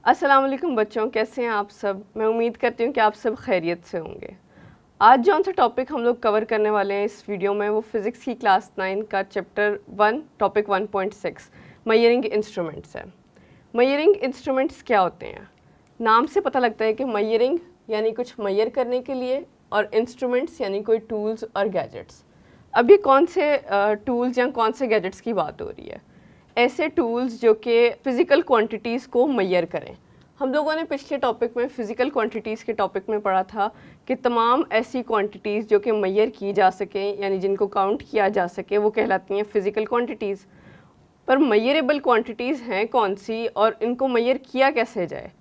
अस्सलाम वालेकुम बच्चों, कैसे हैं आप सब। मैं उम्मीद करती हूँ कि आप सब खैरियत से होंगे। आज जौन सा टॉपिक हम लोग कवर करने वाले हैं इस वीडियो में वो फिज़िक्स की क्लास 9 का चैप्टर 1 टॉपिक 1.6 मेजरिंग इंस्ट्रूमेंट्स है। मेजरिंग इंस्ट्रूमेंट्स क्या होते हैं? नाम से पता लगता है कि मेजरिंग यानी कुछ मेजर करने के लिए और इंस्ट्रूमेंट्स यानी कोई टूल्स और गैजेट्स। अब ये कौन से टूल्स या कौन से गैजेट्स की बात हो रही है? ऐसे टूल्स जो कि फ़िज़िकल क्वांटिटीज़ को मेजर करें। हम लोगों ने पिछले टॉपिक में फ़िज़िकल क्वांटिटीज़ के टॉपिक में पढ़ा था कि तमाम ऐसी क्वांटिटीज़ जो कि मेजर की जा सकें यानी जिनको काउंट किया जा सके वो कहलाती हैं फ़िज़िकल क्वांटिटीज़। पर मेजरेबल क्वांटिटीज़ हैं कौन सी और इनको मेजर किया कैसे जाए,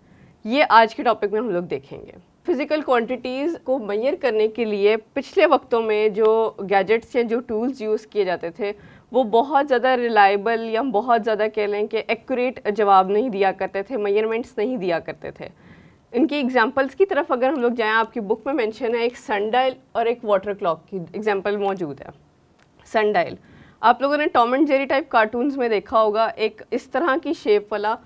ये आज के टॉपिक में हम लोग देखेंगे। फ़िज़िकल क्वांटिटीज़ को मेजर करने के लिए पिछले वक्तों में जो गैजेट्स या जो टूल्स यूज़ किए जाते थे वो बहुत ज़्यादा रिलायबल या बहुत ज़्यादा कह लें कि एक्यूरेट जवाब नहीं दिया करते थे, मेजरमेंट्स नहीं दिया करते थे। इनकी एग्जांपल्स की तरफ अगर हम लोग जाएं, आपकी बुक में मेंशन है एक सनडायल और एक वाटर क्लॉक की एग्जांपल मौजूद है। सनडायल आप लोगों ने Tom and Jerry type cartoons में देखा होगा, एक इस तरह की शेप वाला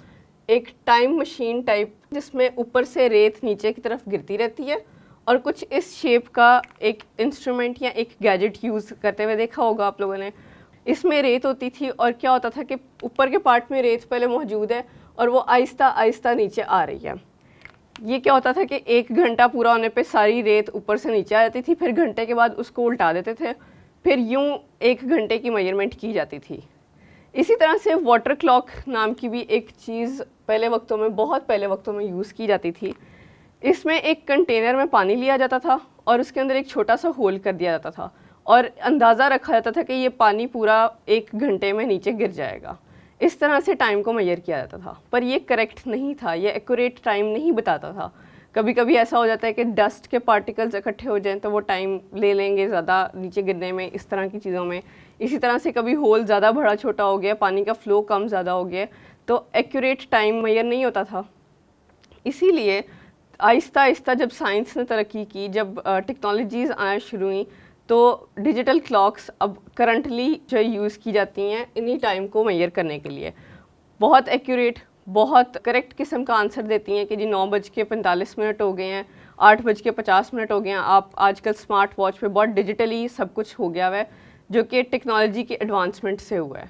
एक टाइम मशीन टाइप जिसमें ऊपर से रेत नीचे की तरफ गिरती रहती है और कुछ इस शेप का एक इंस्ट्रूमेंट या एक गैजेट यूज़ करते हुए देखा होगा आप लोगों ने। इसमें रेत होती थी और क्या होता था कि ऊपर के पार्ट में रेत पहले मौजूद है और वो आहिस्ता आहिस्ता नीचे आ रही है। ये क्या होता था कि 1 घंटा पूरा होने पे सारी रेत ऊपर से नीचे आ जाती थी, फिर घंटे के बाद उसको उल्टा देते थे, फिर यूं 1 घंटे की मेजरमेंट की जाती थी। इसी तरह से वाटर क्लॉक नाम की भी एक चीज़ पहले वक्तों में, बहुत पहले वक्तों में यूज़ की जाती थी। इसमें एक कंटेनर में पानी लिया जाता था और उसके अंदर एक छोटा सा होल कर दिया जाता था और अंदाज़ा रखा जाता था कि ये पानी पूरा 1 घंटे में नीचे गिर जाएगा। इस तरह से टाइम को मेजर किया जाता था, पर ये करेक्ट नहीं था, ये एक्यूरेट टाइम नहीं बताता था। कभी कभी ऐसा हो जाता है कि डस्ट के पार्टिकल्स इकट्ठे हो जाएं तो वो टाइम ले लेंगे ज़्यादा नीचे गिरने में, इस तरह की चीज़ों में। इसी तरह से कभी होल ज़्यादा बड़ा छोटा हो गया, पानी का फ्लो कम ज़्यादा हो गया, तो एक्यूरेट टाइम मेजर नहीं होता था। इसीलिए आहिस्ता आहिस्ता जब साइंस ने तरक्की की, जब टेक्नोलॉजीज़ आना शुरू हुई, तो डिजिटल क्लॉक्स अब करंटली जो यूज़ की जाती हैं इन्हीं टाइम को मेजर करने के लिए बहुत एक्यूरेट, बहुत करेक्ट किस्म का आंसर देती हैं कि जी 9:45 हो गए हैं, 8:50 हो गए हैं। आप आजकल स्मार्ट वॉच पे बहुत डिजिटली सब कुछ हो गया हुआ है जो कि टेक्नोलॉजी के एडवांसमेंट से हुआ है।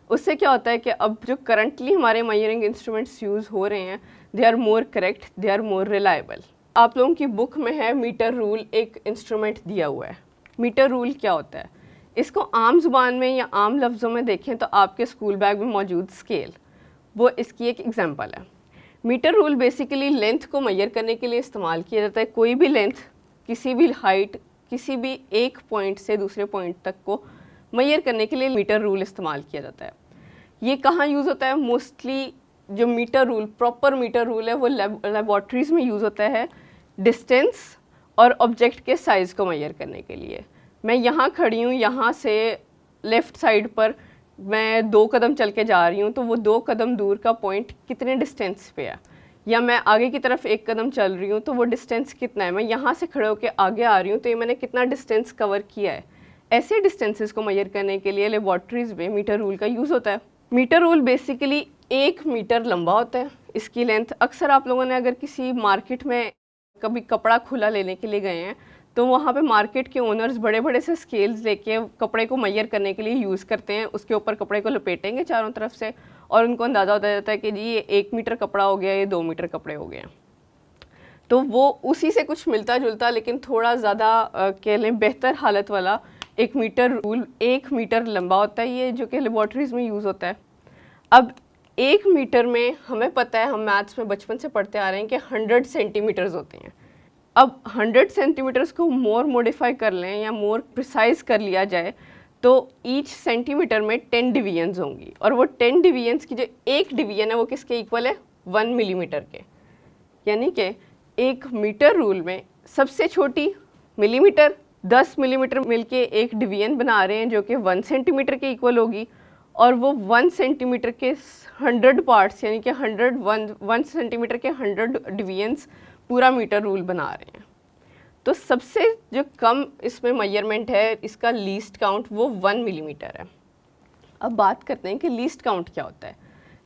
उससे क्या होता है कि अब जो करंटली हमारे मेजरिंग इंस्ट्रूमेंट्स यूज़ हो रहे हैं they are more correct, they are more reliable. आप लोगों की बुक में है मीटर रूल, एक इंस्ट्रूमेंट दिया हुआ है। मीटर रूल क्या होता है? इसको आम जुबान में या आम लफ्ज़ों में देखें तो आपके स्कूल बैग में मौजूद स्केल, वो इसकी एक एग्जांपल है। मीटर रूल बेसिकली लेंथ को मेजर करने के लिए इस्तेमाल किया जाता है। कोई भी लेंथ, किसी भी हाइट, किसी भी एक पॉइंट से दूसरे पॉइंट तक को मेजर करने के लिए मीटर रूल इस्तेमाल किया जाता है। ये कहाँ यूज़ होता है? मोस्टली जो meter rule, proper meter rule है वो लेबॉर्ट्रीज़ में यूज़ होता है डिस्टेंस और ऑब्जेक्ट के साइज़ को मेजर करने के लिए। मैं यहाँ खड़ी हूँ, यहाँ से लेफ़्ट साइड पर मैं 2 कदम चल के जा रही हूँ, तो वो 2 कदम दूर का पॉइंट कितने डिस्टेंस पे है, या मैं आगे की तरफ 1 कदम चल रही हूँ तो वो डिस्टेंस कितना है। मैं यहाँ से खड़े होकर आगे आ रही हूँ तो ये मैंने कितना डिस्टेंस कवर किया है। ऐसे डिस्टेंसेस को मेजर करने के लिए लेबॉर्ट्रीज़ में मीटर रूल का यूज़ होता है। मीटर रूल बेसिकली 1 मीटर लंबा होता है, इसकी लेंथ। अक्सर आप लोगों ने अगर किसी मार्केट में कभी कपड़ा खुला लेने के लिए गए हैं तो वहाँ पे मार्केट के ओनर्स बड़े बड़े से स्केल्स लेके कपड़े को मेजर करने के लिए यूज़ करते हैं। उसके ऊपर कपड़े को लपेटेंगे चारों तरफ से और उनको अंदाज़ा होता जाता है कि जी ये 1 मीटर कपड़ा हो गया, ये 2 मीटर कपड़े हो गए। तो वो उसी से कुछ मिलता जुलता लेकिन थोड़ा ज़्यादा कह लें बेहतर हालत वाला एक मीटर रूल 1 मीटर लंबा होता है, ये जो कि लेबॉर्ट्रीज़ में यूज़ होता है। अब 1 मीटर में हमें पता है, हम मैथ्स में बचपन से पढ़ते आ रहे हैं कि 100 सेंटीमीटर्स होते हैं। अब 100 सेंटीमीटर्स को मोर मॉडिफाई कर लें या मोर प्रिसाइज कर लिया जाए तो ईच सेंटीमीटर में 10 डिवीजन्स होंगी और वो 10 डिवीजन्स की जो एक डिवीजन है वो किसके इक्वल है? 1 मिलीमीटर के। यानी कि 1 मीटर रूल में सबसे छोटी मिलीमीटर, 10 मिलीमीटर मिलके एक डिवीजन बना रहे हैं जो कि 1 सेंटीमीटर के इक्वल होगी, और वो 1 सेंटीमीटर के 100 पार्ट्स यानी कि 1 सेंटीमीटर के 100 डिवीजन्स पूरा मीटर रूल बना रहे हैं। तो सबसे जो कम इसमें मेजरमेंट है, इसका लीस्ट काउंट वो 1 मिलीमीटर है। अब बात करते हैं कि लीस्ट काउंट क्या होता है।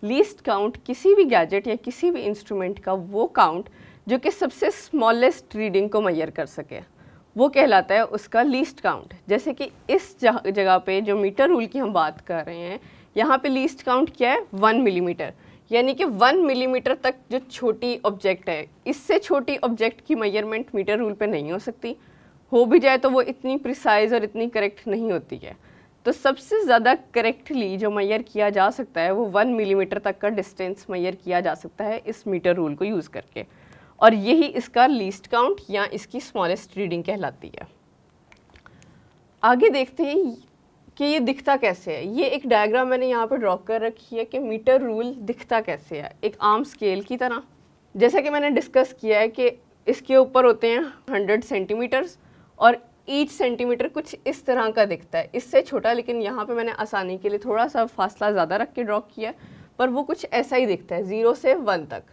लीस्ट काउंट किसी भी गैजेट या किसी भी इंस्ट्रूमेंट का वो काउंट जो कि सबसे स्मॉलेस्ट रीडिंग को मेजर कर सके, वो कहलाता है उसका लीस्ट काउंट। जैसे कि इस जगह पे जो मीटर रूल की हम बात कर रहे हैं, यहाँ पे लीस्ट काउंट क्या है 1 मिलीमीटर, यानी कि 1 मिलीमीटर तक जो छोटी ऑब्जेक्ट है, इससे छोटी ऑब्जेक्ट की मेजरमेंट मीटर रूल पे नहीं हो सकती, हो भी जाए तो वो इतनी प्रिसाइज और इतनी करेक्ट नहीं होती है। तो सबसे ज़्यादा करेक्टली जो मेजर किया जा सकता है वो 1 मिलीमीटर तक का डिस्टेंस मेजर किया जा सकता है इस मीटर रूल को यूज़ करके, और यही इसका लीस्ट काउंट या इसकी स्मॉलेस्ट रीडिंग कहलाती है। आगे देखते हैं कि ये दिखता कैसे है। ये एक डायग्राम मैंने यहाँ पर ड्रॉ कर रखी है कि मीटर रूल दिखता कैसे है, एक आम स्केल की तरह। जैसा कि मैंने डिस्कस किया है कि इसके ऊपर होते हैं 100 सेंटीमीटर्स और ईच सेंटीमीटर कुछ इस तरह का दिखता है, इससे छोटा, लेकिन यहाँ पे मैंने आसानी के लिए थोड़ा सा फासला ज़्यादा रख के ड्रॉ किया है, पर वो कुछ ऐसा ही दिखता है 0 से 1 तक।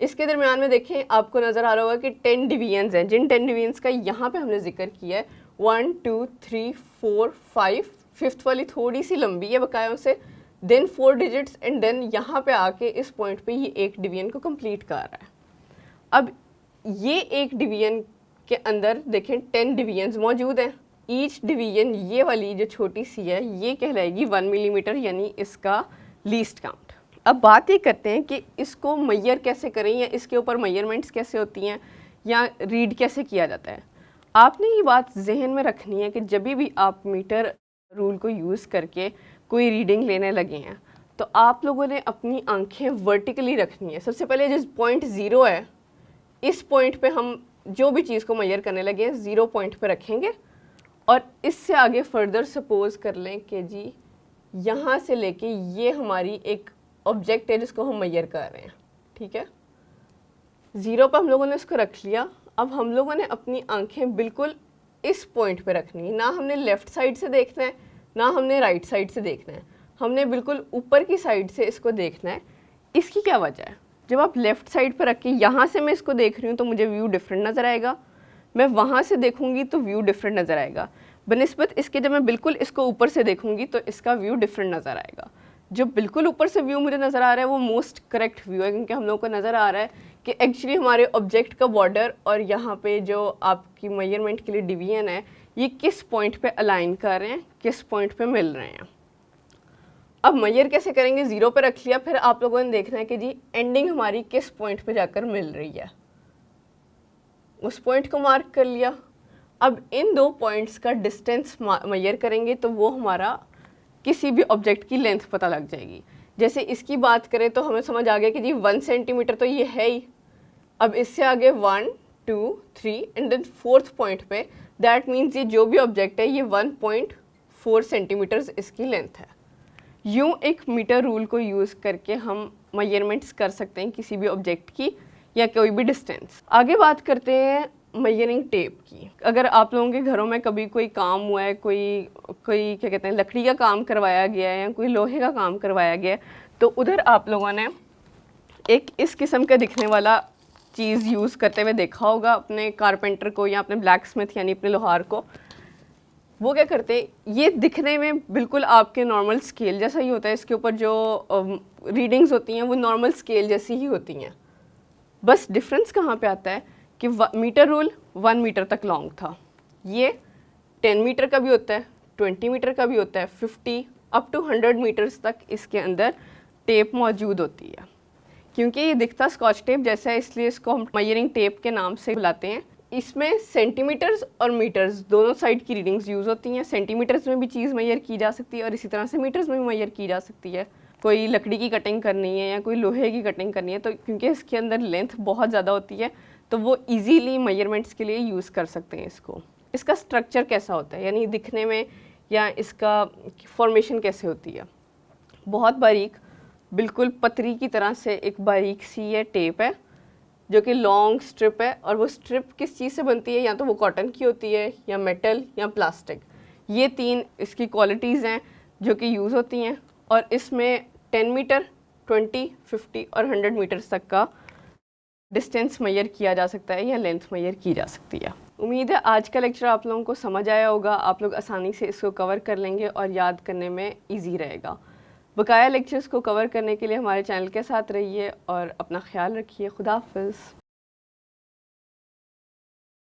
इसके दरमियान में देखें आपको नज़र आ रहा होगा कि 10 डिवीजन्स हैं, जिन 10 डिवीजन्स का यहाँ पे हमने जिक्र किया है 1 2 3 4 5, फिफ्थ वाली थोड़ी सी लंबी है बकाया से, देन 4 डिजिट्स एंड देन यहाँ पे आके इस पॉइंट पे ये एक डिवीजन को कंप्लीट कर रहा है। अब ये एक डिवीजन के अंदर देखें 10 डिवीजन्स मौजूद हैं। ईच डिवीजन, ये वाली जो छोटी सी है, ये कहलाएगी 1 मिलीमीटर, यानी इसका लीस्ट काउंट। अब बात ये करते हैं कि इसको मेजर कैसे करें या इसके ऊपर मेजरमेंट्स कैसे होती हैं या रीड कैसे किया जाता है। आपने ये बात जहन में रखनी है कि जब भी आप मीटर रूल को यूज़ करके कोई रीडिंग लेने लगे हैं तो आप लोगों ने अपनी आंखें वर्टिकली रखनी है। सबसे पहले जिस पॉइंट 0 है, इस पॉइंट पे हम जो भी चीज़ को मेजर करने लगे 0 पॉइंट पे रखेंगे, और इससे आगे फर्दर सपोज कर लें कि जी यहाँ से लेके ये हमारी एक ऑब्जेक्ट है जिसको हम मेजर कर रहे हैं, ठीक है। 0 पर हम लोगों ने इसको रख लिया। अब हम लोगों ने अपनी आंखें बिल्कुल इस पॉइंट पे रखनी है, ना हमने लेफ़्ट साइड से देखना है ना हमने राइट साइड से देखना है, हमने बिल्कुल ऊपर की साइड से इसको देखना है। इसकी क्या वजह है, जब आप लेफ़्ट साइड पर रख के यहाँ से मैं इसको देख रही हूँ तो मुझे व्यू डिफरेंट नज़र आएगा, मैं वहाँ से देखूँगी तो व्यू डिफरेंट नज़र आएगा, बनिस्बत इसके जब मैं बिल्कुल इसको ऊपर से देखूँगी तो इसका व्यू डिफरेंट नज़र आएगा। जो बिल्कुल ऊपर से व्यू मुझे नज़र आ रहा है वो मोस्ट करेक्ट व्यू है, क्योंकि हम लोग को नज़र आ रहा है कि एक्चुअली हमारे ऑब्जेक्ट का बॉर्डर और यहाँ पे जो आपकी मेजरमेंट के लिए डिवीजन है ये किस पॉइंट पे अलाइन कर रहे हैं, किस पॉइंट पे मिल रहे हैं। अब मेजर कैसे करेंगे, 0 पे रख लिया, फिर आप लोगों ने देखना है कि जी एंडिंग हमारी किस पॉइंट पे जाकर मिल रही है, उस पॉइंट को मार्क कर लिया। अब इन 2 पॉइंट्स का डिस्टेंस मेजर करेंगे तो वो हमारा किसी भी ऑब्जेक्ट की लेंथ पता लग जाएगी। जैसे इसकी बात करें तो हमें समझ आ गया कि जी 1 सेंटीमीटर तो ये है ही। अब इससे आगे 1 2 3 एंड देन 4th पॉइंट पे, दैट मीन्स ये जो भी ऑब्जेक्ट है ये 1.4 सेंटीमीटर्स इसकी लेंथ है। यूँ एक मीटर रूल को यूज़ करके हम मेजरमेंट्स कर सकते हैं किसी भी ऑब्जेक्ट की या कोई भी डिस्टेंस। आगे बात करते हैं मेजरिंग टेप की। अगर आप लोगों के घरों में कभी कोई काम हुआ है, कोई क्या कहते हैं लकड़ी का काम करवाया गया है या कोई लोहे का काम करवाया गया है, तो उधर आप लोगों ने एक इस किस्म का दिखने वाला चीज़ यूज़ करते हुए देखा होगा अपने कारपेंटर को या अपने ब्लैक स्मिथ यानी अपने लोहार को। वो क्या करते हैं, ये दिखने में बिल्कुल आपके नॉर्मल स्केल जैसा ही होता है, इसके ऊपर जो रीडिंग्स होती हैं वो नॉर्मल स्केल जैसी ही होती हैं। बस डिफरेंस कहाँ पे आता है कि मीटर रूल 1 मीटर तक लॉन्ग था, ये 10 मीटर का भी होता है, 20 मीटर का भी होता है, 50 अप टू 100 मीटर्स तक इसके अंदर टेप मौजूद होती है। क्योंकि ये दिखता स्कॉच टेप जैसा है इसलिए इसको हम मेजरिंग टेप के नाम से बुलाते हैं। इसमें सेंटीमीटर्स और मीटर्स दोनों साइड की रीडिंग्स यूज़ होती हैं। सेंटीमीटर्स में भी चीज़ मेजर की जा सकती है और इसी तरह से मीटर्स में भी मेजर की जा सकती है। कोई लकड़ी की कटिंग करनी है या कोई लोहे की कटिंग करनी है तो क्योंकि इसके अंदर लेंथ बहुत ज़्यादा होती है तो वो ईजीली मेजरमेंट्स के लिए यूज़ कर सकते हैं इसको। इसका स्ट्रक्चर कैसा होता है, यानी दिखने में या इसका फॉर्मेशन कैसे होती है, बहुत बारीक, बिल्कुल पतरी की तरह से एक बारीक सी ये टेप है जो कि लॉन्ग स्ट्रिप है, और वो स्ट्रिप किस चीज़ से बनती है, या तो वो कॉटन की होती है या मेटल या प्लास्टिक। ये 3 इसकी क्वालिटीज़ हैं जो कि यूज़ होती हैं, और इसमें 10 मीटर 20 50 और 100 मीटर्स तक का डिस्टेंस मेजर किया जा सकता है या लेंथ मेजर की जा सकती है। उम्मीद है आज का लेक्चर आप लोगों को समझ आया होगा, आप लोग आसानी से इसको कवर कर लेंगे और याद करने में ईजी रहेगा। बकाया लेक्चर्स को कवर करने के लिए हमारे चैनल के साथ रहिए और अपना ख्याल रखिए। खुदा हाफिज़।